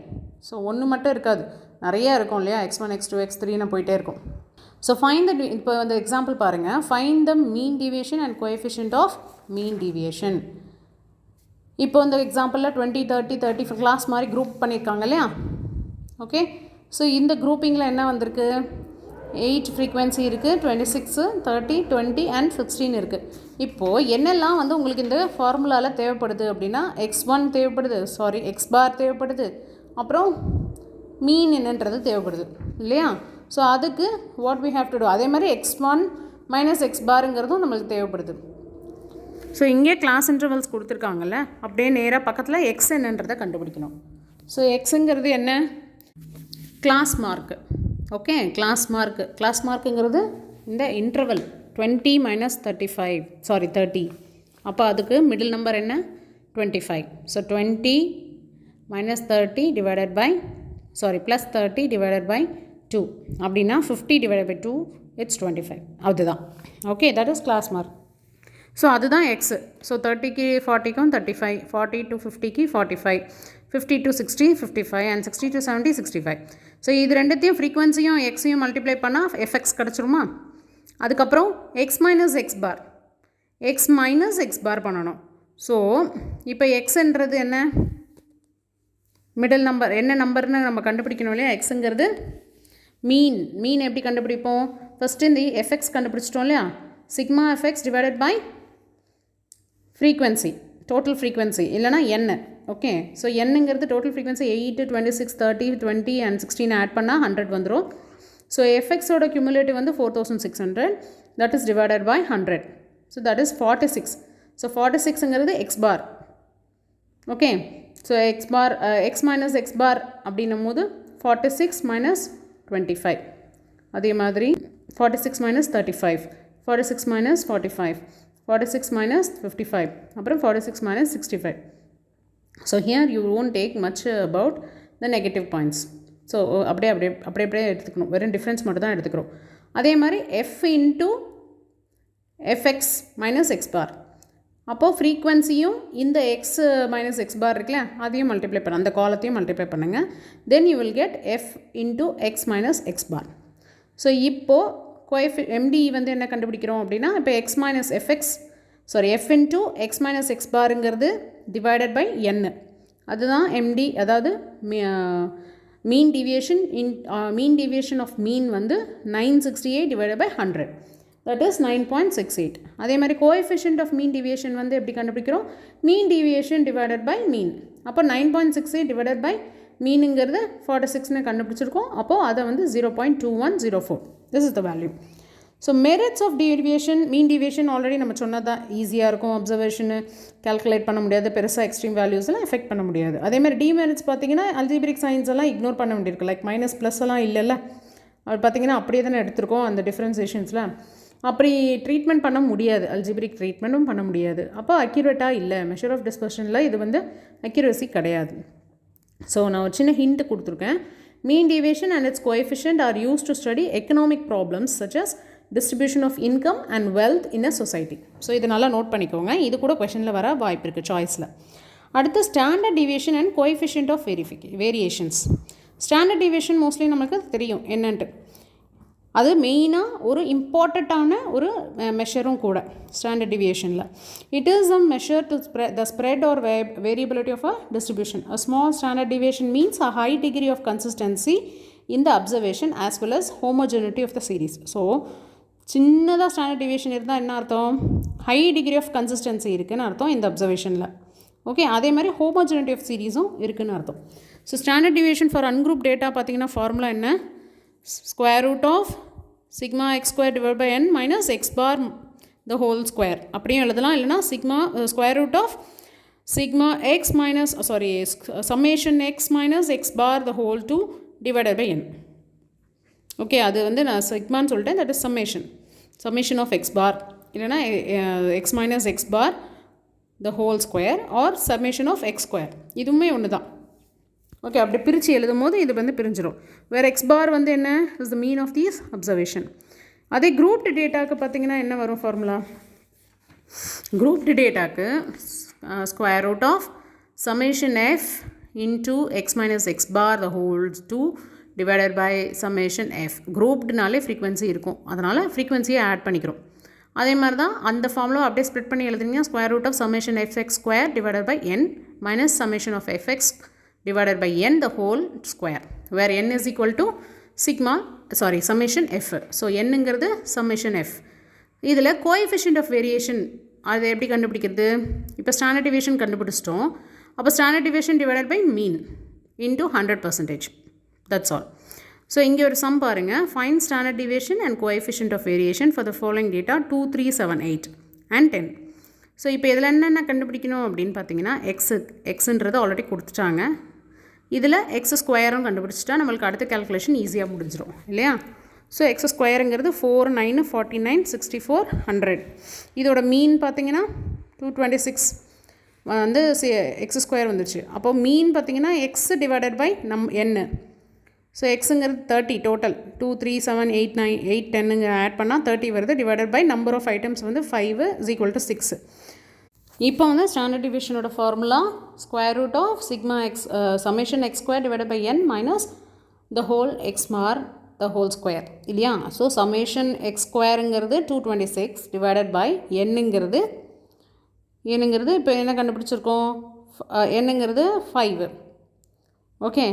S1: So ஒன்று மட்டும் இருக்காது, நிறையா இருக்கும் இல்லையா, x1 x2 x3ன்னு போயிட்டே இருக்கும். ஸோ ஃபைண்ட் த, இப்போ வந்து எக்ஸாம்பிள் பாருங்கள், find the mean deviation and coefficient of mean deviation. இப்போ இந்த எக்ஸாம்பிளில் 20 30 30 கிளாஸ் மாதிரி குரூப் பண்ணியிருக்காங்க இல்லையா. ஓகே, ஸோ இந்த குரூப்பிங்கில் என்ன வந்திருக்கு, 8 ஃப்ரீக்வன்சி இருக்குது, 26 30 20 அண்ட் 16 இருக்குது. இப்போது என்னெல்லாம் வந்து உங்களுக்கு இந்த ஃபார்முலாவில் தேவைப்படுது அப்படின்னா, x1 தேவைப்படுது, சாரி எக்ஸ் பார் தேவைப்படுது, அப்புறம் மீன் என்னன்றது தேவைப்படுது இல்லையா. ஸோ அதுக்கு what we have to do, அதே மாதிரி x1 மைனஸ் எக்ஸ் பாருங்கிறதும் நம்மளுக்கு தேவைப்படுது. ஸோ இங்கே கிளாஸ் இன்டர்வல்ஸ் கொடுத்துருக்காங்கல்ல, அப்படியே நேராக பக்கத்தில் எக்ஸ் என்னன்றதை கண்டுபிடிக்கணும். ஸோ எக்ஸுங்கிறது என்ன, கிளாஸ் மார்க்கு. ஓகே, கிளாஸ் மார்க்குங்கிறது இந்த இன்டர்வல் 20 மைனஸ் 35 சாரி 30, அப்போ அதுக்கு மிடில் நம்பர் என்ன 25. So 20 minus 30 divided by sorry plus 30 divided by 2 அப்படின்னா 50 டிவைடட் பை 2 இட்ஸ் 25, அதுதான். Okay, that is class mark. So அதுதான் எக்ஸு. ஸோ 30க்கு 40க்கும் 35, 40 to 50க்கு 45, 50 to 60 55 அண்ட் 60 to 70 65. ஸோ இது ரெண்டுத்தையும் ஃப்ரீக்வன்சியும் எக்ஸையும் மல்டிப்ளை பண்ணால் எஃப்எக்ஸ் கிடச்சிருமா. அதுக்கப்புறம் எக்ஸ் மைனஸ் எக்ஸ் பார் பண்ணணும். ஸோ இப்போ எக்ஸ்ன்றது என்ன, மிடில் நம்பர் என்ன நம்பர்னு நம்ம கண்டுபிடிக்கணும் இல்லையா. எக்ஸுங்கிறது மீன் எப்படி கண்டுபிடிப்போம், ஃபஸ்ட்டு இந்த எஃப்எக்ஸ் கண்டுபிடிச்சிட்டோம் இல்லையா, sigma f x divided by frequency, total frequency இல்லைனா n. ஓகே, ஸோ என்னங்கிறது டோட்டல் ஃப்ரீக்வன்சி 8 26 30 20 அண்ட் 16 ஆட் பண்ணால் 100 வந்துடும். ஸோ எஃப்எக்ஸோட கியூமுலேட்டிவ் வந்து 4600, that is divided by 100, so that is 46. So 46ங்கிறது x bar. Okay, so x bar x minus x bar அப்படின்னும் போது 46 minus 25, அதே மாதிரி 46 மைனஸ் 35, 46 மைனஸ் 45, 46 மைனஸ் 55, அப்புறம் 46 minus 65. So here you won't take much about the negative points. So அப்படியே எடுத்துக்கணும், வெறும் difference மட்டும் தான் எடுத்துக்கிறோம். அதே மாதிரி f into f x minus x bar, அப்போது ஃப்ரீக்வன்சியும் இந்த எக்ஸ் மைனஸ் எக்ஸ் பார் இருக்குல்ல, அதையும் மல்டிப்ளை பண்ண, அந்த காலத்தையும் மல்டிப்ளை பண்ணுங்கள். Then you will get f into x minus x bar. So இப்போது எம்டி வந்து என்ன கண்டுபிடிக்கிறோம் அப்படின்னா, இப்போ x minus f x sorry f into x minus x பாருங்கிறது டிவைடட் பை n, அதுதான் எம்டி. அதாவது மீன் டிவியேஷன் ஆஃப் மீன் வந்து 968 டிவைடட் பை 100, that is 9.68. அதே மாதிரி கோஎஃபிஷியன்ட் ஆஃப் மீன் டிவியேஷன் வந்து எப்படி கண்டுபிடிக்கிறோம், மீன் டிவியேஷன் டிவைடட் பை மீன். அப்போ 9.68 டிவைடட் பை மீனுங்கிறது 46ன்னு கண்டுபிடிச்சிருக்கோம். அப்போது அதை வந்து 0.2104, this is the value. So merits of deviation, mean deviation already நம்ம சொன்னதான், ஈஸியாக இருக்கும், அப்சர்வேஷனு கால்குலேட் பண்ண முடியாது, பெருசாக எக்ஸ்ட்ரீம் வேல்யூஸ்லாம் எஃபெக்ட் பண்ண முடியாது. அதேமாதிரி டிமெரிட்ஸ் பார்த்தீங்கன்னா அல்ஜிபிரிக் சயின்ஸ் எல்லாம் இக்னோர் பண்ண வேண்டியிருக்கு, லைக் மைனஸ் ப்ளஸ் எல்லாம் இல்லைல்ல, அது பார்த்திங்கன்னா அப்படியே தானே எடுத்திருக்கோம் அந்த டிஃப்ரென்சேஷன்ஸில். அப்படி ட்ரீட்மெண்ட் பண்ண முடியாது, அல்ஜிபிரிக் ட்ரீட்மெண்ட்டும் பண்ண முடியாது. அப்போ அக்யூரேட்டாக இல்லை, மெஷர் ஆஃப் டிஸ்பர்ஷனில் இது வந்து அக்யூரசி கிடையாது. ஸோ நான் ஒரு சின்ன ஹிண்ட் கொடுத்துருக்கேன். Mean deviation and its coefficient are use to study economic problems such as distribution of income and wealth in a society. So இது நல்லா நோட் பண்ணிக்கோங்க, இது கூட கொஷனில் வர வாய்ப்பு இருக்குது சாய்ஸில். அடுத்து standard deviation and coefficient of variations. Standard deviation mostly நமக்கு தெரியும் என்னன்ட்டு. அது மெயினாக ஒரு இம்பார்ட்டண்ட்டான ஒரு மெஷரும் கூட ஸ்டாண்டர்ட் டிவியேஷனில். It is a measure to the spread or variability of a distribution. A small standard deviation means a high degree of consistency in the observation as well as homogeneity of the series. So சின்னதாக standard deviation இருந்தால் என்ன அர்த்தம்? High degree of consistency இருக்குதுன்னு அர்த்தம் இந்த அப்சர்வேஷனில். Okay, அதே மாதிரி homogeneity of சீரீஸும் இருக்குதுன்னு அர்த்தம். So standard deviation for ungrouped data பார்த்தீங்கன்னா ஃபார்முலா என்ன? Square root of sigma x square divide by N minus x bar the whole square அப்படியும் எழுதலாம். இல்லைனா sigma square root of sigma x minus summation x minus x bar the whole two divided by n. Okay, அது வந்து நான் சிக்மான்னு சொல்லிட்டேன். That is summation of x bar, இல்லைனா x minus x bar the whole square R summation of X square. இதுவுமே ஒன்று தான். Okay, அப்படி பிரித்து எழுதும் போது இது வந்து பிரிஞ்சிடும். வேறு எக்ஸ் பார் வந்து என்ன? Is the mean of these observation. அதே குரூப்டு டேட்டாவுக்கு பார்த்தீங்கன்னா என்ன வரும் ஃபார்முலா? குரூப்டு டேட்டாவுக்கு square root of summation f into x minus x bar the whole two divided by summation f. குரூப்டுனாலே ஃப்ரீக்வன்சி இருக்கும், அதனால் ஃப்ரீக்வன்சியை ஆட் பண்ணிக்கிறோம். அதே மாதிரி தான் அந்த ஃபார்முலா அப்படியே ஸ்ப்ளிட் பண்ணி எழுதுறீங்க. Square root of summation F X square divided by N minus summation of F X divided by n the whole square, where n is equal to summation f. So n ங்கிறது summation f. இதில் coefficient of variation அதை எப்படி கண்டுபிடிக்கிறது? இப்போ standard deviation கண்டுபிடிச்சிட்டோம். அப்போ standard deviation divided by mean into 100%. That's all. So இங்கே ஒரு sum பாருங்க. Find standard deviation and coefficient of variation for the following data 2, 3, 7, 8 and 10. So இப்போ இதில் என்னென்ன கண்டுபிடிக்கணும் அப்படின்னு பார்த்தீங்கன்னா எக்ஸுன்றது ஆல்ரெடி கொடுத்துட்டாங்க. இதில் எக்ஸ் ஸ்கொயரும் கண்டுபிடிச்சிட்டா நம்மளுக்கு அடுத்த கேல்குலேஷன் ஈஸியாக முடிஞ்சிடும் இல்லையா? ஸோ எக்ஸ் ஸ்கொயருங்கிறது 4, 9, 49, 64, 100. இதோட மீன் பார்த்தீங்கன்னா 226 வந்து எக்ஸ் ஸ்கொயர் வந்துச்சு. அப்போது மீன் பார்த்தீங்கன்னா x divided by n. So எக்ஸுங்கிறது 30 டோட்டல். 2, 3, 7, 8, 9, 8, 10 ஆட் பண்ணால் 30 வருது. Divided by number of items வந்து 5 is equal to 6. இப்போ வந்து ஸ்டாண்டர்ட் டிவிஷனோட formula square root of sigma x summation x square divided by N minus the whole x bar the whole square இல்லையா? So summation x ஸ்கொயருங்கிறது 226 divided by என்னுங்கிறது இப்போ என்ன கண்டுபிடிச்சிருக்கோம்? என்னுங்கிறது 5. ஓகே,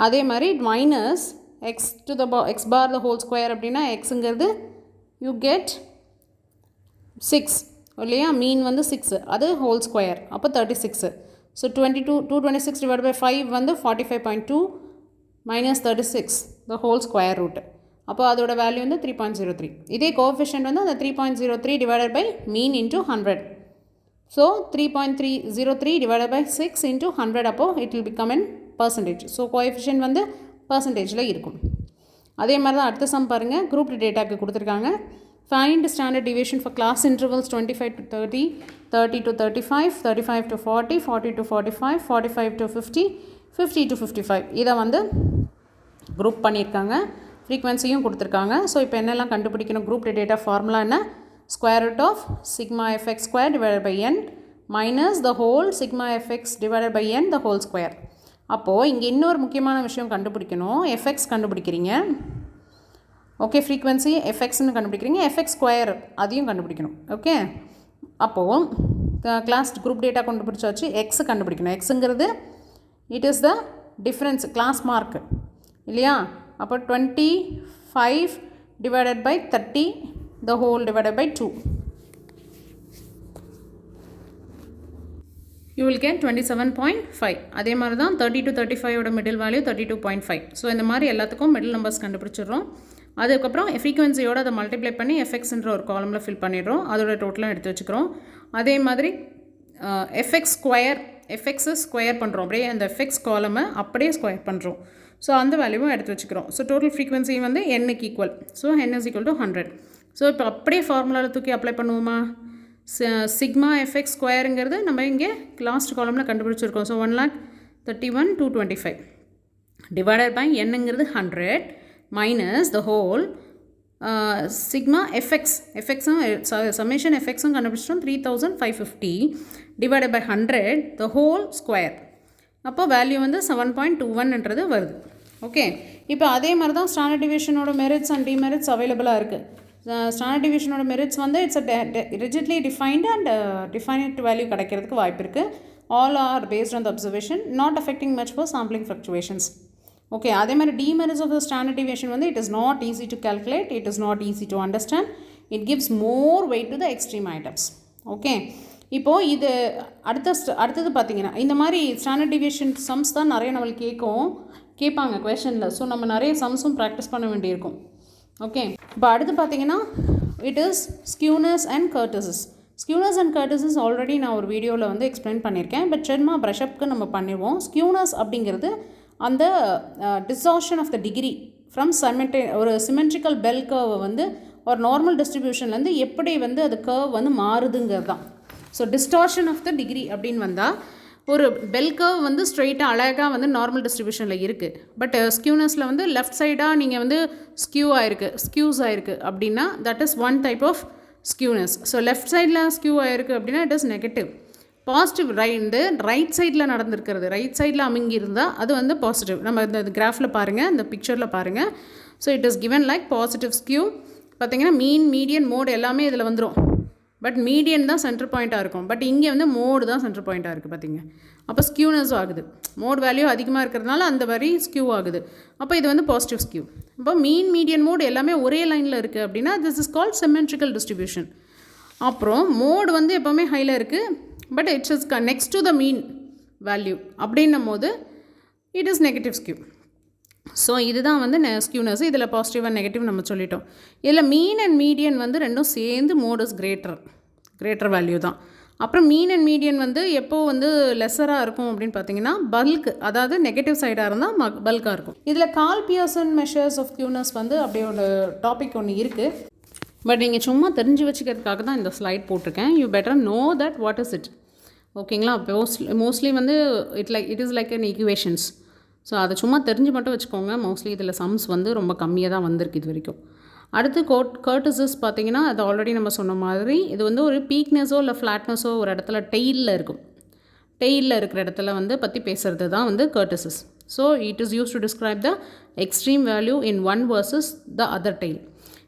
S1: அதே மாதிரி minus X to the X bar the whole square அப்படின்னா எக்ஸுங்கிறது யூ கெட் 6 இல்லையா? மீன் வந்து 6, அது ஹோல் ஸ்கொயர், அப்போ 36. ஸோ 226 டிவைட் பை 5 வந்து 45.2 minus 36 the whole square root. அப்போ அதோட வேல்யூ வந்து 3.03. இதே கோஎஃபிஷியன்ட் வந்து அந்த 3.03 divided by mean into 100. So 3.303 divided by 6 into 100. அப்போது it will become in percentage. So coefficient வந்து பர்சன்டேஜில் இருக்கும். அதே மாதிரி தான் அடுத்த சம் பாருங்கள். குரூப் டேட்டாக்கு கொடுத்துருக்காங்க. Find standard deviation for class intervals 25 to 30, 30 to 35, 35 to 40, 40 to 45, 45 to 50, 50 to 55. இதை வந்து குரூப் பண்ணியிருக்காங்க. ஃப்ரீக்வன்சியும் கொடுத்துருக்காங்க. ஸோ இப்போ என்னெல்லாம் கண்டுபிடிக்கணும்? குரூப் டேட்டா ஃபார்முலா என்ன? Square root of sigma f x square divided by N minus the whole sigma f x divided by n the whole square. அப்போது இங்கே இன்னொரு முக்கியமான விஷயம் கண்டுபிடிக்கணும். எஃப்எக்ஸ் கண்டுபிடிக்கிறீங்க. ஓகே, ஃப்ரீக்வன்சி எஃப்எக்ஸ்னு கண்டுபிடிக்கிறீங்க. எஃப்எக்ஸ் ஸ்கொயர் அதையும் கண்டுபிடிக்கணும். ஓகே, அப்போது கிளாஸ் குரூப் டேட்டா கண்டுபிடிச்சாச்சு. எக்ஸ் கண்டுபிடிக்கணும். எக்ஸுங்கிறது it is the difference class mark இல்லையா? அப்போ 25 divided by 30 the whole divided by 2. you will get 27.5. அதே மாதிரி தான் 30 to 35 மிடில் வேல்யூ 32.5. ஸோ இந்த மாதிரி எல்லாத்துக்கும் மிடில் நம்பர்ஸ் கண்டுபிடிச்சிடுறோம். அதுக்கப்புறம் ஃப்ரீக்வன்சியோடு அதை மல்டிப்ளை பண்ணி எஃப்எக்ஸ்ன்ற ஒரு காலமில் ஃபில் பண்ணிடுறோம். அதோட டோட்டலும் எடுத்து வச்சுக்கிறோம். அதே மாதிரி எஃப்எக்ஸை ஸ்கொயர் பண்ணுறோம். அப்படியே அந்த எஃப்எக்ஸ் காலமை அப்படியே ஸ்கொயர் பண்ணுறோம். ஸோ அந்த வேல்யூவும் எடுத்து வச்சுக்கிறோம். ஸோ டோட்டல் ஃப்ரீக்வன்சி வந்து என்னுக்கு equal. So n is equal to 100. So இப்போ அப்படியே ஃபார்முலாவில் தூக்கி அப்ளை பண்ணுவோமா? சிக்மா எஃப்எக்ஸ் ஸ்கொயருங்கிறது நம்ம இங்கே லாஸ்ட் காலமில் கண்டுபிடிச்சிருக்கோம். ஸோ 1,31,225 டிவைடட் பை என்னங்கிறது 100 மைனஸ் த ஹோல் சிக்மா எஃப்எக்ஸும் சமேஷன் எஃப்எக்ஸும் கண்டுபிடிச்சிட்டோம் 3550 divided by 100 the whole square. அப்போ வேல்யூ வந்து 7.21ன்றது வருது. ஓகே, இப்போ அதே மாதிரி தான் ஸ்டாண்டர்ட் டிவிஷனோட மெரிட்ஸ் அண்ட் டிமெரிட்ஸ் அவைலபிளாக இருக்குது. ஸ்டாண்டர்ட் டிவிஷனோட மெரிட்ஸ் வந்து it's rigidly defined and definite value கிடைக்கிறதுக்கு வாய்ப்பு இருக்குது. All are based on the observation, not affecting much for sampling fluctuations. Okay, அதே மாதிரி demerits of the standard division வந்து it is not easy to calculate, it is not easy to understand, it gives more weight to the extreme items. Okay, இப்போது இது அடுத்தது பார்த்தீங்கன்னா இந்த மாதிரி standard deviation sums தான் நிறைய நம்மளுக்கு கேட்பாங்க கொஷனில். ஸோ நம்ம நிறைய சம்ஸும் ப்ராக்டிஸ் பண்ண வேண்டியிருக்கும். ஓகே, இப்போ அடுத்து பார்த்தீங்கன்னா it is skewness and kurtosis. Skewness and kurtosis already நான் ஒரு வீடியோவில் வந்து எக்ஸ்பிளைன் பண்ணியிருக்கேன். பட் சும்மா ப்ரஷ்அப்க்கு நம்ம பண்ணிடுவோம். ஸ்கியூனஸ் அப்படிங்கிறது அந்த டிசார்ஷன் ஆஃப் த டிகிரி ஃப்ரம் ஒரு சிமெட்ரிக்கல் பெல் கர்வை வந்து ஒரு நார்மல் டிஸ்ட்ரிபியூஷன்லேருந்து எப்படி வந்து அது கர்வ் வந்து மாறுதுங்கிறது தான். So distortion of the degree அப்படின்னு வந்தால் ஒரு பெல் கர்வ் வந்து ஸ்ட்ரெயிட்டாக அழகாக வந்து நார்மல் டிஸ்ட்ரிபியூஷனில் இருக்குது. பட் ஸ்கியூனஸில் வந்து லெஃப்ட் சைடாக நீங்கள் வந்து ஸ்கியூஸ் ஆயிருக்கு அப்படின்னா that is one type of skewness. So left சைடில் ஸ்கியூ ஆயிருக்கு அப்படின்னா it is negative. Positive right சைடில் நடந்திருக்கிறது, ரைட் சைடில் அமுங்கி இருந்தால் அது வந்து பாசிட்டிவ். நம்ம இந்த கிராஃபில் பாருங்கள், இந்த பிக்சரில் பாருங்கள். So it is given like positive skew. பார்த்திங்கன்னா மீன், மீடியன், மோடு எல்லாமே இதில் வந்துடும். பட் மீடியன் தான் சென்டர் பாயிண்ட்டாக இருக்கும். பட் இங்கே வந்து மோடு தான் சென்டர் பாயிண்ட்டாக இருக்குது பார்த்திங்க. அப்போ ஸ்கியூனஸும் ஆகுது. மோட் வேல்யூ அதிகமாக இருக்கிறதுனால அந்த வரி ஸ்கியூ ஆகுது. அப்போ இது வந்து பாசிட்டிவ் ஸ்கியூ. அப்போ மீன், மீடியன், மோடு எல்லாமே ஒரே லைனில் இருக்குது அப்படின்னா this is called symmetrical distribution. அப்புறம் மோடு வந்து எப்போவுமே ஹையில் இருக்குது, but it's is next to the mean value அப்படின்னும் போது it is negative skew. So இதுதான் வந்து ஸ்கியூனஸ். இதில் பாசிட்டிவ் அண்ட் நெகட்டிவ் நம்ம சொல்லிட்டோம். இதில் மீன் அண்ட் மீடியன் வந்து ரெண்டும் சேர்ந்து மோட் இஸ் கிரேட்டர் வேல்யூ தான். அப்புறம் மீன் அண்ட் மீடியன் வந்து எப்போ வந்து லெஸராக இருக்கும் அப்படின்னு பார்த்தீங்கன்னா பல்க், அதாவது நெகட்டிவ் சைடாக இருந்தால் பல்காக இருக்கும். இதில் கால் பியர்சன் மெஷர்ஸ் ஆஃப் ஸ்கியூனஸ் வந்து அப்படியே ஒரு டாபிக் ஒன்று இருக்குது. பட் நீங்கள் சும்மா தெரிஞ்சு வச்சுக்கிறதுக்காக தான் இந்த ஸ்லைட் போட்டிருக்கேன். You better know that what is it. ஓகேங்களா? மோஸ்ட்லி வந்து it is like an equations. So அதை சும்மா தெரிஞ்சு மட்டும் வச்சுக்கோங்க. மோஸ்ட்லி இதில் சம்ஸ் வந்து ரொம்ப கம்மியாக தான் வந்திருக்கு இது வரைக்கும். அடுத்து கர்டிசஸ் பார்த்தீங்கன்னா அது ஆல்ரெடி நம்ம சொன்ன மாதிரி இது வந்து ஒரு பீக்னஸோ இல்லை ஃப்ளாட்னஸோ ஒரு இடத்துல டெயிலில் இருக்கும். டெயிலில் இருக்கிற இடத்துல வந்து பற்றி பேசுகிறது தான் வந்து kurtosis. So it is use to describe the extreme value in one versus the other tail.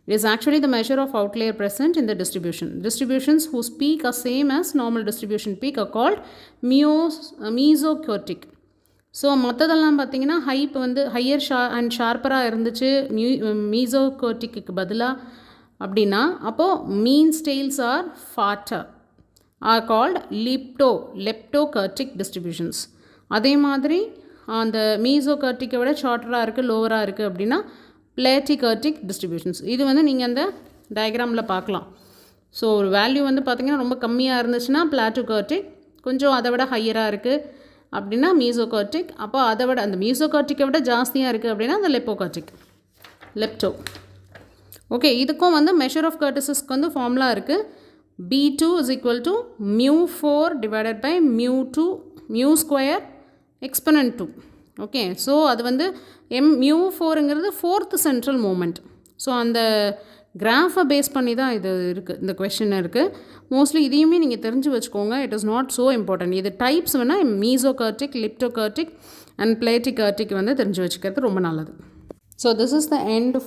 S1: It is actually the measure of outlier present in the distribution. Distributions whose peak are same as normal distribution peak are called mesochotic. So மற்றதெல்லாம் பார்த்திங்கன்னா hype வந்து higher and ஷார்ப்பராக இருந்துச்சு மீசோகோட்டிக்கு பதிலாக அப்படின்னா அப்போது mean tails are fatter are called leptokurtic distributions. அதே மாதிரி அந்த மீசோகர்டிக்கை விட ஷார்ட்டராக இருக்குது, லோவராக இருக்குது அப்படின்னா பிளேட்டிகர்டிக் டிஸ்ட்ரிபியூஷன்ஸ். இது வந்து நீங்கள் அந்த டயக்ராமில் பார்க்கலாம். ஸோ ஒரு வேல்யூ வந்து பார்த்திங்கன்னா ரொம்ப கம்மியாக இருந்துச்சுன்னா பிளாட்டோகர்டிக், கொஞ்சம் அதை விட ஹையராக இருக்குது அப்படின்னா மீசோகர்டிக், அப்போ அதை விட அந்த மீசோகர்டிக்கை விட ஜாஸ்தியாக இருக்குது அப்படின்னா அந்த லெப்டோ. ஓகே, இதுக்கும் வந்து மெஷர் ஆஃப் கர்டிசஸ்க்கு வந்து ஃபார்முலா இருக்குது. B2 is equal to μ4 divided by μ square exponent 2. Okay, so அது வந்து μ4ங்கிறது ஃபோர்த் சென்ட்ரல் மூமெண்ட். ஸோ அந்த கிராஃபை பேஸ் பண்ணி தான் இது இருக்குது, இந்த கொஷின் இருக்குது. மோஸ்ட்லி இதையுமே நீங்கள் தெரிஞ்சு வச்சுக்கோங்க. It is not so important. இது டைப்ஸ் வேணால் மீசோகர்டிக், லிப்டோகர்டிக் அண்ட் பிளேட்டிகர்டிக் வந்து தெரிஞ்சு வச்சுக்கிறது ரொம்ப நல்லது. So this is the end